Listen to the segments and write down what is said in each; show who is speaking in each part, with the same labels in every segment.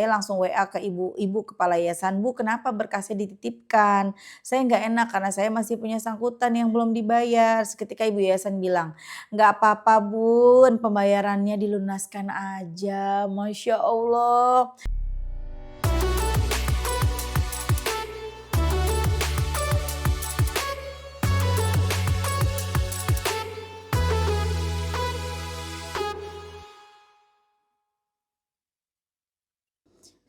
Speaker 1: Saya langsung WA ke ibu kepala yayasan, "Bu, kenapa berkasnya dititipkan? Saya nggak enak karena saya masih punya sangkutan yang belum dibayar." Seketika ibu yayasan bilang, "Nggak apa-apa Bun, pembayarannya dilunaskan aja." Masya Allah.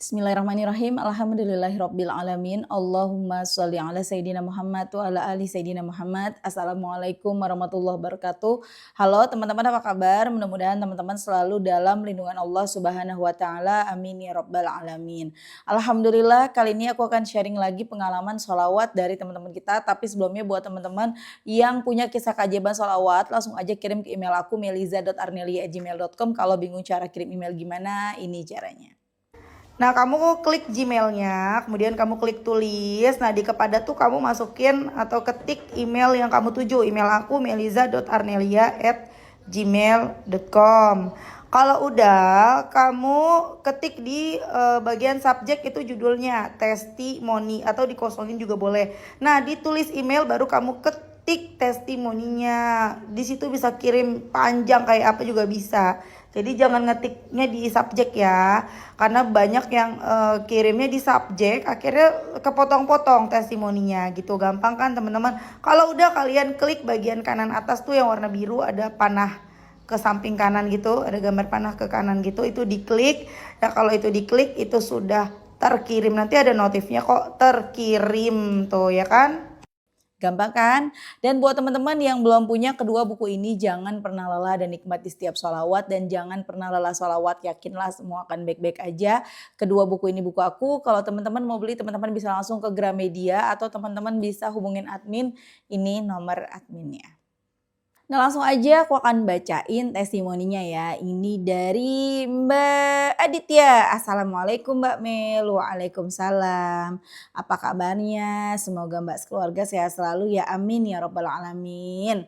Speaker 1: Bismillahirrahmanirrahim. Alhamdulillahirabbil alamin. Allahumma sholli ala sayidina Muhammad wa ala ali sayidina Muhammad. Assalamualaikum warahmatullahi wabarakatuh. Halo teman-teman, apa kabar? Mudah-mudahan teman-teman selalu dalam lindungan Allah Subhanahu wa taala. Amin ya rabbal alamin. Alhamdulillah, kali ini aku akan sharing lagi pengalaman sholawat dari teman-teman kita. Tapi sebelumnya buat teman-teman yang punya kisah keajaiban sholawat, langsung aja kirim ke email aku meliza.arnelia@gmail.com. Kalau bingung cara kirim email gimana, ini caranya. Nah, kamu klik Gmail-nya, kemudian kamu klik tulis. Nah, di kepada tuh kamu masukin atau ketik email yang kamu tuju. Email aku meliza.arnelia@gmail.com. Kalau udah, kamu ketik di bagian subjek itu judulnya testimoni atau dikosongin juga boleh. Nah, ditulis email baru kamu ketik testimoninya. Di situ bisa kirim panjang kayak apa juga bisa. Jadi jangan ngetiknya di subjek ya, karena banyak yang kirimnya di subjek, akhirnya kepotong-potong testimoninya gitu. Gampang kan teman-teman? Kalau udah kalian klik bagian kanan atas tuh yang warna biru ada panah ke samping kanan gitu, ada gambar panah ke kanan gitu, itu diklik. Nah kalau itu diklik itu sudah terkirim, nanti ada notifnya kok terkirim tuh ya kan? Gampang kan? Dan buat teman-teman yang belum punya kedua buku ini, jangan pernah lelah dan nikmati setiap sholawat. Dan jangan pernah lelah sholawat, yakinlah semua akan baik-baik aja. Kedua buku ini buku aku, kalau teman-teman mau beli teman-teman bisa langsung ke Gramedia atau teman-teman bisa hubungin admin, ini nomor adminnya. Nah langsung aja aku akan bacain testimoninya ya. Ini dari Mbak Aditya. Assalamualaikum Mbak Mel. Waalaikumsalam. Apa kabarnya? Semoga Mbak sekeluarga sehat selalu ya. Amin ya robbal alamin.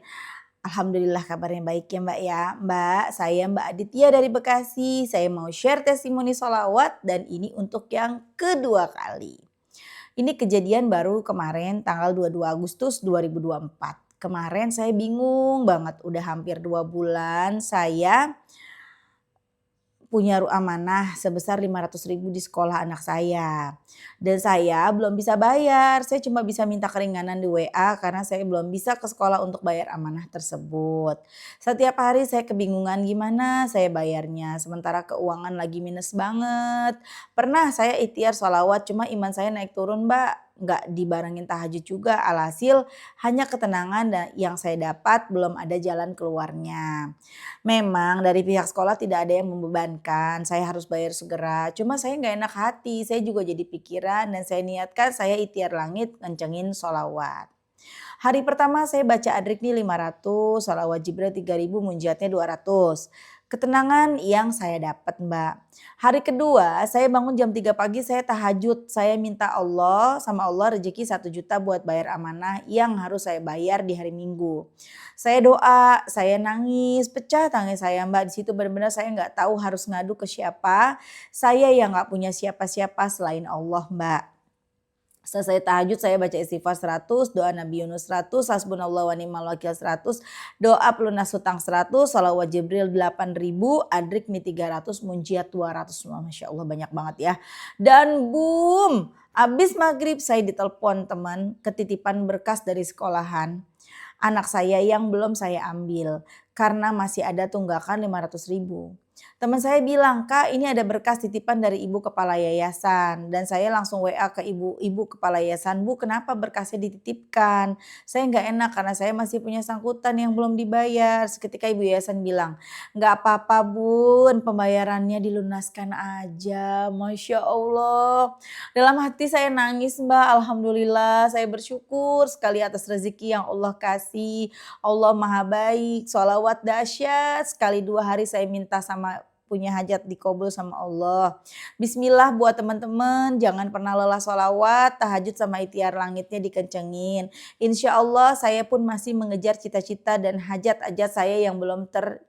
Speaker 1: Alhamdulillah kabarnya baik ya Mbak ya. Mbak, saya Mbak Aditya dari Bekasi. Saya mau share testimoni sholawat dan ini untuk yang kedua kali. Ini kejadian baru kemarin tanggal 22 Agustus 2024. Kemarin saya bingung banget, udah hampir 2 bulan saya punya amanah sebesar 500.000 di sekolah anak saya. Dan saya belum bisa bayar, saya cuma bisa minta keringanan di WA karena saya belum bisa ke sekolah untuk bayar amanah tersebut. Setiap hari saya kebingungan gimana saya bayarnya, sementara keuangan lagi minus banget. Pernah saya ikhtiar sholawat cuma iman saya naik turun Mbak. Nggak dibarengin tahajud juga, alhasil hanya ketenangan yang saya dapat, belum ada jalan keluarnya. Memang dari pihak sekolah tidak ada yang membebankan, saya harus bayar segera. Cuma saya nggak enak hati, saya juga jadi pikiran dan saya niatkan saya ikhtiar langit kencengin sholawat. Hari pertama saya baca adrik nih 500, sholawat Jibril 3.000, munjatnya 200. Ketenangan yang saya dapat Mbak. Hari kedua saya bangun jam 3 pagi saya tahajud. Saya minta Allah sama Allah rezeki 1 juta buat bayar amanah yang harus saya bayar di hari Minggu. Saya doa, saya nangis, pecah tangis saya Mbak. Di situ benar-benar saya nggak tahu harus ngadu ke siapa. Saya yang nggak punya siapa-siapa selain Allah Mbak. Selesai tahajud saya baca istighfar 100, doa Nabi Yunus 100, hasbunallah wa ni'mal wakil 100, doa pelunas hutang 100, sholawat Jibril 8.000, adrik mi 300, munjiat 200. Masya Allah banyak banget ya. Dan boom, abis maghrib saya ditelepon teman ketitipan berkas dari sekolahan. Anak saya yang belum saya ambil karena masih ada tunggakan 500.000. Teman saya bilang, "Kak, ini ada berkas titipan dari ibu kepala yayasan." Dan saya langsung WA ke ibu kepala yayasan, "Bu, kenapa berkasnya dititipkan? Saya nggak enak karena saya masih punya sangkutan yang belum dibayar." Seketika ibu yayasan bilang, "Nggak apa-apa Bun, pembayarannya dilunaskan aja." Masya Allah. Dalam hati saya nangis Mbak, alhamdulillah saya bersyukur sekali atas rezeki yang Allah kasih. Allah maha baik, sholawat dahsyat sekali 2 hari saya minta sama punya hajat dikabul sama Allah. Bismillah buat teman-teman, jangan pernah lelah sholawat, tahajud sama ikhtiar langitnya dikencengin. Insya Allah saya pun masih mengejar cita-cita dan hajat-hajat saya yang belum tercapai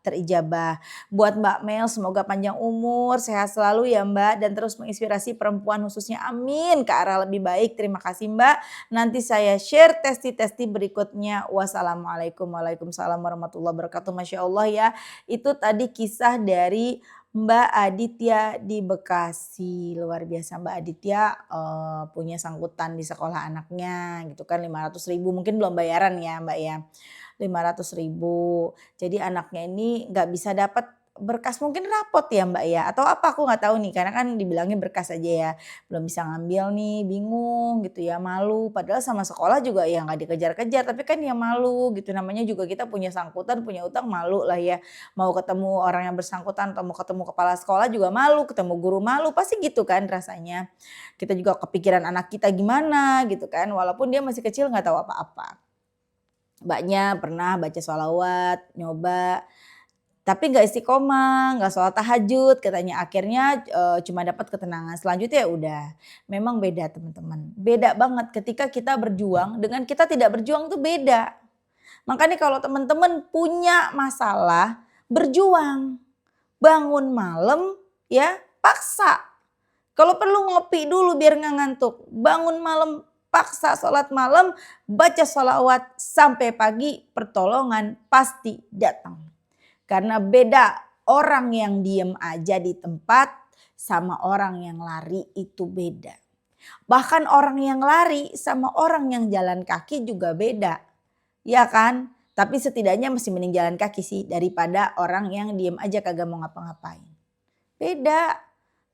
Speaker 1: terijabah. Buat Mbak Mel semoga panjang umur, sehat selalu ya Mbak dan terus menginspirasi perempuan khususnya amin ke arah lebih baik. Terima kasih Mbak. Nanti saya share testi-testi berikutnya. Wassalamualaikum. Waalaikumsalam warahmatullahi wabarakatuh. Masya Allah ya. Itu tadi kisah dari Mbak Aditya di Bekasi. Luar biasa Mbak Aditya punya sangkutan di sekolah anaknya gitu kan 500.000 mungkin belum bayaran ya Mbak ya. 500.000. Jadi anaknya ini nggak bisa dapat berkas mungkin rapot ya Mbak ya atau apa aku nggak tahu nih karena kan dibilangnya berkas aja ya. Belum bisa ngambil nih bingung gitu ya malu padahal sama sekolah juga ya nggak dikejar-kejar tapi kan ya malu gitu namanya juga kita punya sangkutan punya utang malu lah ya. Mau ketemu orang yang bersangkutan atau mau ketemu kepala sekolah juga malu, ketemu guru malu pasti gitu kan rasanya. Kita juga kepikiran anak kita gimana gitu kan walaupun dia masih kecil nggak tahu apa-apa. Mbaknya pernah baca sholawat, nyoba, tapi nggak istiqomah, nggak sholat tahajud katanya akhirnya cuma dapat ketenangan. Selanjutnya ya udah, memang beda teman-teman. Beda banget ketika kita berjuang dengan kita tidak berjuang tuh beda. Makanya kalau teman-teman punya masalah, berjuang. Bangun malam ya paksa. Kalau perlu ngopi dulu biar nggak ngantuk. Bangun malam paksa sholat malam, baca sholawat sampai pagi pertolongan pasti datang. Karena beda orang yang diem aja di tempat sama orang yang lari itu beda. Bahkan orang yang lari sama orang yang jalan kaki juga beda. Ya kan? Tapi setidaknya masih mending jalan kaki sih daripada orang yang diem aja kagak mau ngapa-ngapain. Beda.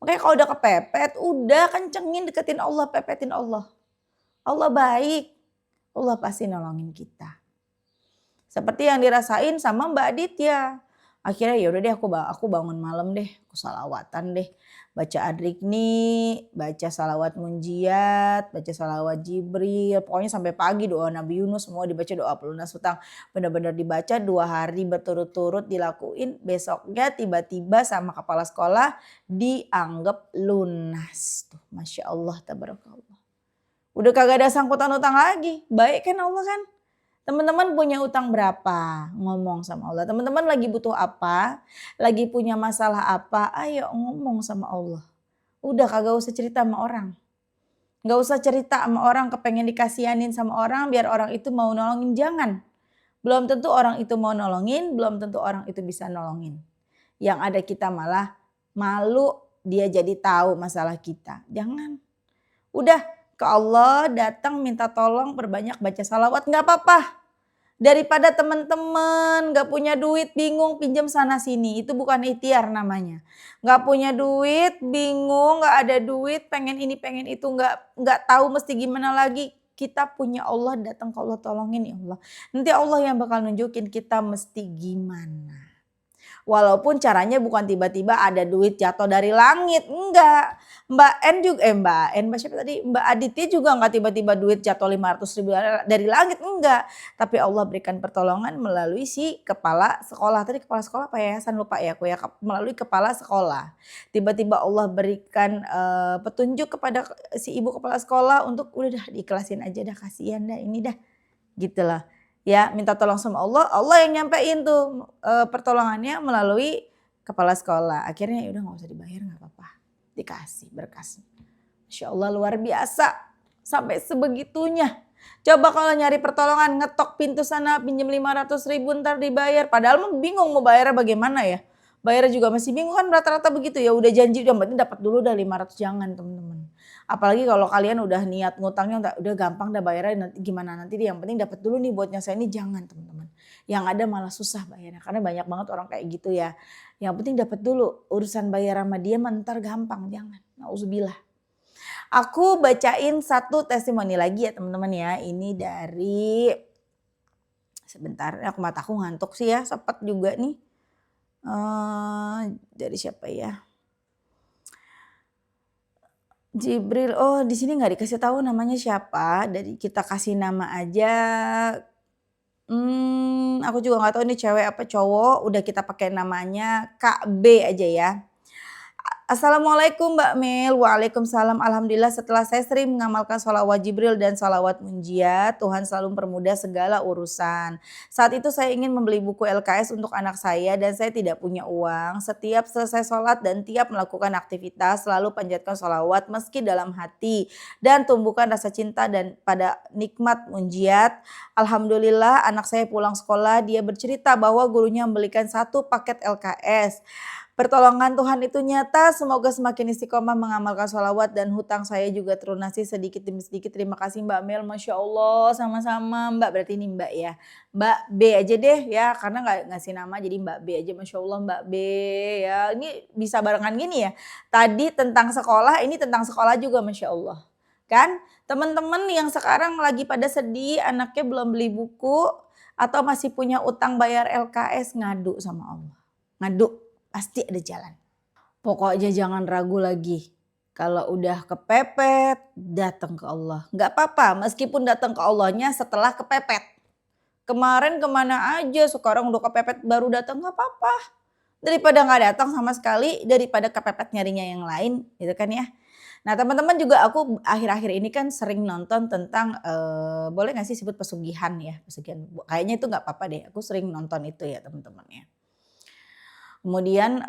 Speaker 1: Makanya kalau udah kepepet, udah kencengin deketin Allah, pepetin Allah. Allah baik, Allah pasti nolongin kita. Seperti yang dirasain sama Mbak Aditya. Akhirnya ya udah deh aku bangun malam deh, aku salawatan deh. Baca Adrikni, baca salawat munjiat, baca salawat Jibril. Pokoknya sampai pagi doa Nabi Yunus semua dibaca doa pelunas hutang. Benar-benar dibaca 2 hari berturut-turut dilakuin. Besoknya tiba-tiba sama kepala sekolah dianggap lunas. Tuh, Masya Allah, tabarakallah. Udah kagak ada sangkutan utang lagi. Baik kan Allah kan? Teman-teman punya utang berapa? Ngomong sama Allah. Teman-teman lagi butuh apa? Lagi punya masalah apa? Ayo ngomong sama Allah. Udah kagak usah cerita sama orang. Gak usah cerita sama orang kepengen dikasihanin sama orang biar orang itu mau nolongin. Jangan. Belum tentu orang itu mau nolongin, belum tentu orang itu bisa nolongin. Yang ada kita malah malu dia jadi tahu masalah kita. Jangan. Udah ke Allah datang minta tolong perbanyak baca salawat gak apa-apa. Daripada teman-teman gak punya duit bingung pinjam sana sini. Itu bukan ikhtiar namanya. Gak punya duit bingung gak ada duit pengen ini pengen itu gak tahu mesti gimana lagi. Kita punya Allah datang ke Allah tolongin ya Allah. Nanti Allah yang bakal nunjukin kita mesti gimana. Walaupun caranya bukan tiba-tiba ada duit jatuh dari langit, enggak. Mbak siapa tadi? Mbak Aditya juga enggak tiba-tiba duit jatuh 500.000 dari langit, enggak. Tapi Allah berikan pertolongan melalui si kepala sekolah. Tadi kepala sekolah apa yayasan lupa ya aku ya, melalui kepala sekolah. Tiba-tiba Allah berikan petunjuk kepada si ibu kepala sekolah untuk udah dah diikhlasin aja dah kasihan dah ini dah. Gitu lah. Ya minta tolong sama Allah, Allah yang nyampein tuh pertolongannya melalui kepala sekolah. Akhirnya ya udah nggak usah dibayar nggak apa-apa, dikasih berkasnya. Masya Allah luar biasa sampai sebegitunya. Coba kalau nyari pertolongan ngetok pintu sana pinjam 500.000 ntar dibayar. Padahal bingung mau bayarnya bagaimana ya. Bayarnya juga masih bingung kan rata-rata begitu ya. Udah janji yang penting dapat dulu dah 500 jangan teman-teman. Apalagi kalau kalian udah niat ngutangnya udah gampang dah bayarnya nanti gimana nanti yang penting dapat dulu nih buat nyelesain ini jangan teman-teman. Yang ada malah susah bayarnya karena banyak banget orang kayak gitu ya. Yang penting dapat dulu urusan bayar sama dia ntar gampang jangan. Nauzubillah. Aku bacain satu testimoni lagi ya teman-teman ya. Ini dari sebentar aku mataku ngantuk sih ya sepet juga nih. Dari siapa ya? Jibril, oh di sini nggak dikasih tahu namanya siapa, dari kita kasih nama aja. Aku juga nggak tahu ini cewek apa cowok, udah kita pakai namanya Kak B aja ya. Assalamualaikum Mbak Mil, waalaikumsalam. Alhamdulillah setelah saya sering mengamalkan sholawat Jibril dan sholawat munjiat, Tuhan selalu mempermudah segala urusan. Saat itu saya ingin membeli buku LKS untuk anak saya dan saya tidak punya uang. Setiap selesai sholat dan tiap melakukan aktivitas selalu panjatkan sholawat meski dalam hati. Dan tumbuhkan rasa cinta dan pada nikmat munjiat. Alhamdulillah anak saya pulang sekolah, dia bercerita bahwa gurunya membelikan 1 paket LKS. Pertolongan Tuhan itu nyata, semoga semakin istiqomah mengamalkan sholawat dan hutang saya juga terlunasi sedikit demi sedikit. Terima kasih Mbak Mel, Masya Allah, sama-sama Mbak, berarti ini Mbak ya. Mbak B aja deh ya, karena nggak ngasih nama jadi Mbak B aja, Masya Allah Mbak B ya. Ini bisa barengan gini ya, tadi tentang sekolah, ini tentang sekolah juga Masya Allah. Kan teman-teman yang sekarang lagi pada sedih, anaknya belum beli buku, atau masih punya utang bayar LKS, ngadu sama Allah. Ngadu. Pasti ada jalan. Pokoknya jangan ragu lagi. Kalau udah kepepet, datang ke Allah. Gak apa-apa meskipun datang ke Allahnya setelah kepepet. Kemarin kemana aja, sekarang udah kepepet baru datang, gak apa-apa. Daripada gak datang sama sekali, daripada kepepet nyarinya yang lain gitu kan ya. Nah teman-teman juga aku akhir-akhir ini kan sering nonton tentang, boleh gak sih sebut pesugihan ya. Pesugihan, kayaknya itu gak apa-apa deh, aku sering nonton itu ya teman-teman ya. Kemudian,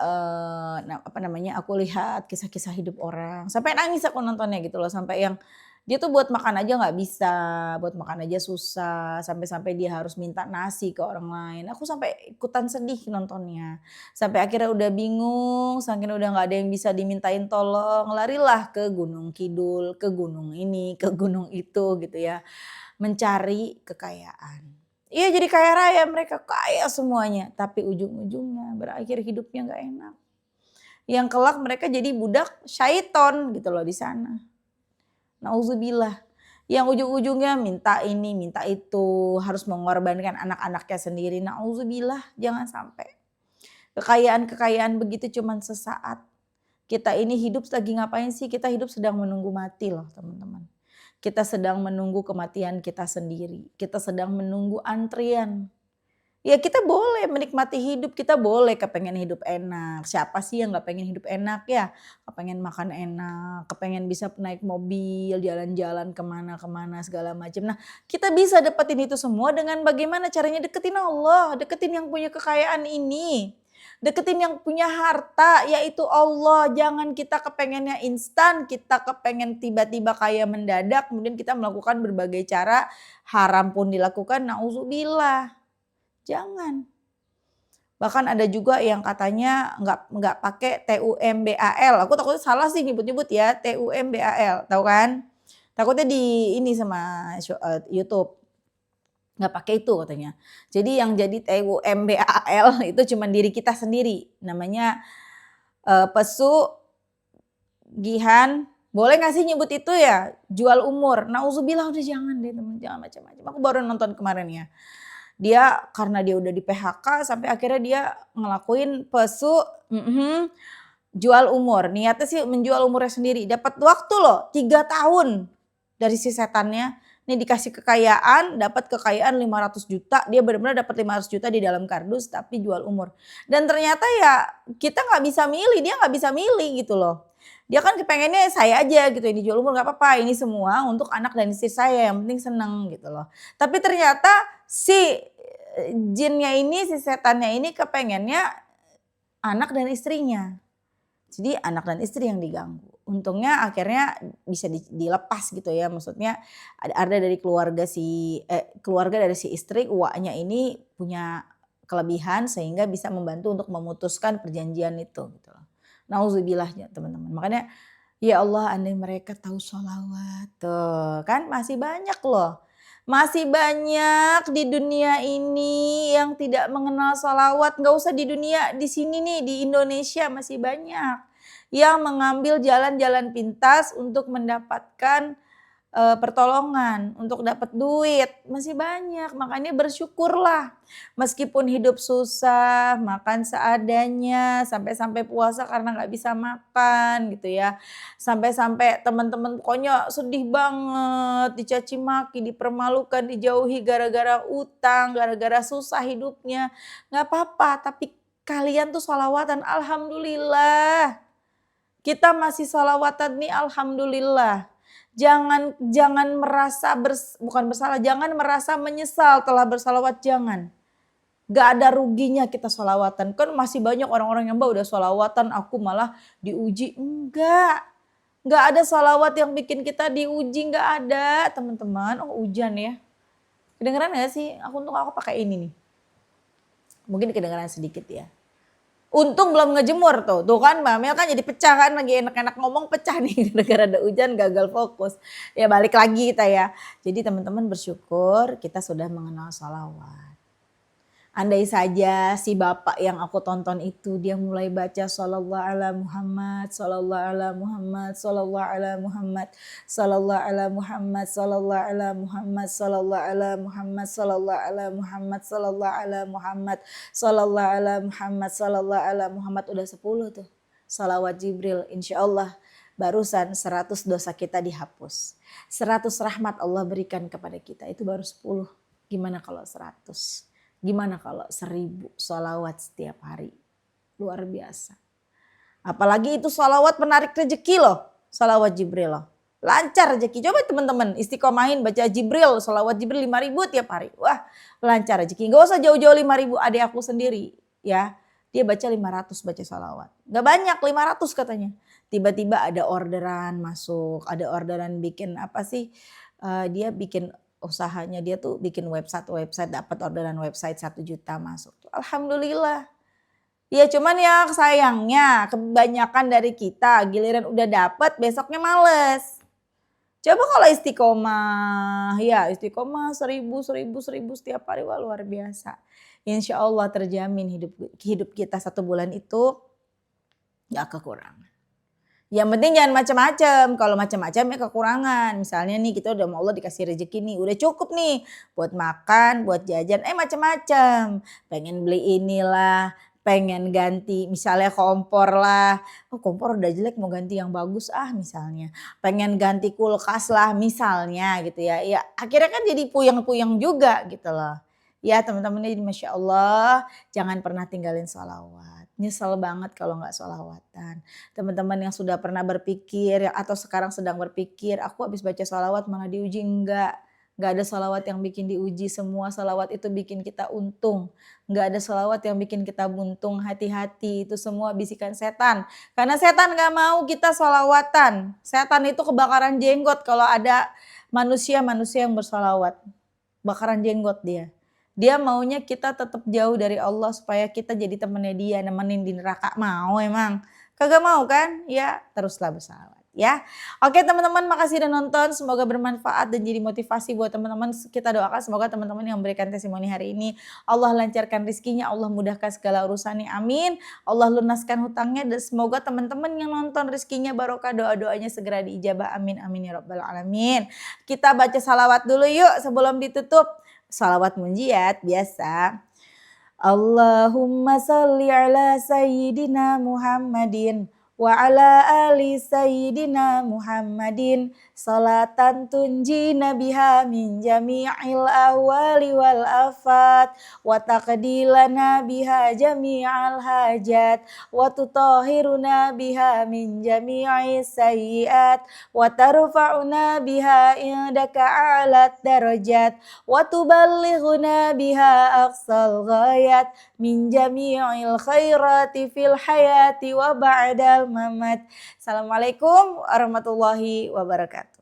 Speaker 1: aku lihat kisah-kisah hidup orang, sampai nangis aku nontonnya gitu loh, sampai yang dia tuh buat makan aja nggak bisa, buat makan aja susah, sampai-sampai dia harus minta nasi ke orang lain. Aku sampai ikutan sedih nontonnya, sampai akhirnya udah bingung, saking udah nggak ada yang bisa dimintain tolong, larilah ke Gunung Kidul, ke gunung ini, ke gunung itu gitu ya, mencari kekayaan. Iya jadi kaya raya mereka, kaya semuanya. Tapi ujung-ujungnya berakhir hidupnya nggak enak. Yang kelak mereka jadi budak syaiton gitu loh di sana. Nauzubillah. Yang ujung-ujungnya minta ini, minta itu, harus mengorbankan anak-anaknya sendiri. Nauzubillah, jangan sampai. Kekayaan-kekayaan begitu cuman sesaat. Kita ini hidup lagi ngapain sih? Kita hidup sedang menunggu mati loh teman-teman. Kita sedang menunggu kematian kita sendiri. Kita sedang menunggu antrian. Ya kita boleh menikmati hidup, kita boleh kepengen hidup enak. Siapa sih yang gak pengen hidup enak ya? Kepengen makan enak, kepengen bisa naik mobil, jalan-jalan kemana-kemana segala macam. Nah kita bisa dapetin itu semua dengan bagaimana caranya deketin Allah, deketin yang punya kekayaan ini. Deketin yang punya harta yaitu Allah. Jangan kita kepengennya instan, kita kepengen tiba-tiba kaya mendadak. Kemudian kita melakukan berbagai cara, haram pun dilakukan, nauzubillah. Jangan. Bahkan ada juga yang katanya nggak pakai TUMBAL. Aku takutnya salah sih nyebut-nyebut ya, TUMBAL, tahu kan? Takutnya di ini sama YouTube. Nggak pakai itu katanya. Jadi yang jadi TUMBAL itu cuma diri kita sendiri. Namanya pesugihan. Boleh nggak sih nyebut itu ya? Jual umur. Nauzubillah, udah jangan deh teman, jangan macam-macam. Aku baru nonton kemarin ya. Dia karena dia udah di PHK sampai akhirnya dia ngelakuin jual umur. Niatnya sih menjual umurnya sendiri. Dapat waktu loh 3 tahun dari si setannya. Nih dikasih kekayaan, dapat kekayaan 500 juta. Dia benar-benar dapat 500 juta di dalam kardus tapi jual umur. Dan ternyata ya kita nggak bisa milih, dia nggak bisa milih gitu loh. Dia kan kepengennya saya aja gitu yang dijual umur, nggak apa-apa, ini semua untuk anak dan istri saya yang penting seneng gitu loh. Tapi ternyata si jinnya ini, si setannya ini kepengennya anak dan istrinya. Jadi anak dan istri yang diganggu. Untungnya akhirnya bisa dilepas gitu ya, maksudnya ada dari keluarga dari si istri, uaknya ini punya kelebihan sehingga bisa membantu untuk memutuskan perjanjian itu gitu loh. Nauzubillah ya teman-teman. Makanya ya Allah andai mereka tahu sholawat tuh kan masih banyak loh. Masih banyak di dunia ini yang tidak mengenal sholawat. Gak usah di dunia, di sini nih di Indonesia masih banyak yang mengambil jalan-jalan pintas untuk mendapatkan pertolongan, untuk dapat duit, masih banyak. Makanya bersyukurlah. Meskipun hidup susah, makan seadanya, sampai-sampai puasa karena nggak bisa makan gitu ya. Sampai-sampai teman-teman pokoknya sedih banget, dicaci maki, dipermalukan, dijauhi gara-gara utang, gara-gara susah hidupnya. Nggak apa-apa, tapi kalian tuh sholawatan, alhamdulillah. Kita masih sholawatan nih alhamdulillah. Jangan merasa bukan bersalah, jangan merasa menyesal telah bersalawat, jangan. Gak ada ruginya kita sholawatan. Kan masih banyak orang-orang yang udah sholawatan aku malah diuji. Enggak. Gak ada sholawat yang bikin kita diuji, gak ada teman-teman. Oh hujan ya. Kedengeran gak sih? Aku pakai ini nih. Mungkin kedengeran sedikit ya. Untung belum ngejemur tuh. Tuh kan Mbak Mel kan jadi pecah kan. Lagi enak-enak ngomong pecah nih. Gara-gara ada hujan gagal fokus. Ya balik lagi kita ya. Jadi teman-teman bersyukur kita sudah mengenal sholawat. Andai saja si bapak yang aku tonton itu dia mulai baca shollallahu ala Muhammad, shollallahu ala Muhammad, shollallahu ala Muhammad, shollallahu ala Muhammad, shollallahu ala Muhammad, shollallahu ala Muhammad, shollallahu ala Muhammad, shollallahu ala Muhammad, shollallahu ala Muhammad, shollallahu ala Muhammad, udah 10 tuh. Shalawat Jibril, insya Allah barusan 100 dosa kita dihapus. 100 rahmat Allah berikan kepada kita, itu baru 10. Gimana kalau 100? Gimana kalau 1000 sholawat setiap hari? Luar biasa. Apalagi itu sholawat menarik rezeki loh. Sholawat Jibril loh. Lancar rezeki. Coba teman-teman istiqomahin baca Jibril. Sholawat Jibril 5.000 tiap hari. Wah lancar rezeki. Gak usah jauh-jauh 5.000. Adik aku sendiri ya. Dia baca 500 baca sholawat. Gak banyak 500 katanya. Tiba-tiba ada orderan masuk. Ada orderan bikin apa sih. Dia bikin usahanya dia tuh bikin website dapat orderan website 1 juta masuk. Alhamdulillah. Ya cuman ya sayangnya kebanyakan dari kita giliran udah dapat besoknya males. Coba kalau istiqomah, ya istiqomah 1000 setiap hari, wah luar biasa. Insya Allah terjamin hidup kita 1 bulan itu gak kekurangan. Yang penting jangan macam-macam. Kalau macam-macam ya kekurangan. Misalnya nih kita udah sama Allah dikasih rezeki nih. Udah cukup nih buat makan, buat jajan. Macam-macam. Pengen beli inilah, pengen ganti misalnya kompor lah. Oh kompor udah jelek mau ganti yang bagus misalnya. Pengen ganti kulkas lah misalnya gitu ya. Ya akhirnya kan jadi puyeng-puyeng juga gitu loh. Ya teman-teman ini Masya Allah jangan pernah tinggalin sholawat. Nyesel banget kalau gak sholawatan. Teman-teman yang sudah pernah berpikir atau sekarang sedang berpikir aku habis baca sholawat malah diuji, enggak. Gak ada sholawat yang bikin diuji, semua sholawat itu bikin kita untung. Gak ada sholawat yang bikin kita buntung, hati-hati itu semua bisikan setan. Karena setan gak mau kita sholawatan. Setan itu kebakaran jenggot kalau ada manusia-manusia yang bersholawat. Bakaran jenggot dia. Dia maunya kita tetap jauh dari Allah supaya kita jadi temannya dia, nemenin di neraka. Mau emang? Kagak mau kan? Ya teruslah bersalawat ya. Oke teman-teman makasih udah nonton. Semoga bermanfaat dan jadi motivasi buat teman-teman. Kita doakan semoga teman-teman yang memberikan testimoni hari ini Allah lancarkan rezekinya, Allah mudahkan segala urusannya. Amin. Allah lunaskan hutangnya dan semoga teman-teman yang nonton rezekinya barokah, doa-doanya segera diijabah. Amin amin ya rabbal alamin. Kita baca salawat dulu yuk sebelum ditutup. Salawat munjiat biasa. Allahumma salli ala sayyidina Muhammadin wa ala ali sayyidina Muhammadin salatan tunjina biha min jami'il ahwali wal afat wa taqdilana biha jami'al hajat wa tutahhiruna biha min jami'is sayyiat wa tarfa'una biha indaka a'lat darajat wa tuballighuna biha aqsal ghayat min jami'il khairati fil hayati wa ba'dal mamat. Assalamualaikum warahmatullahi wabarakatuh.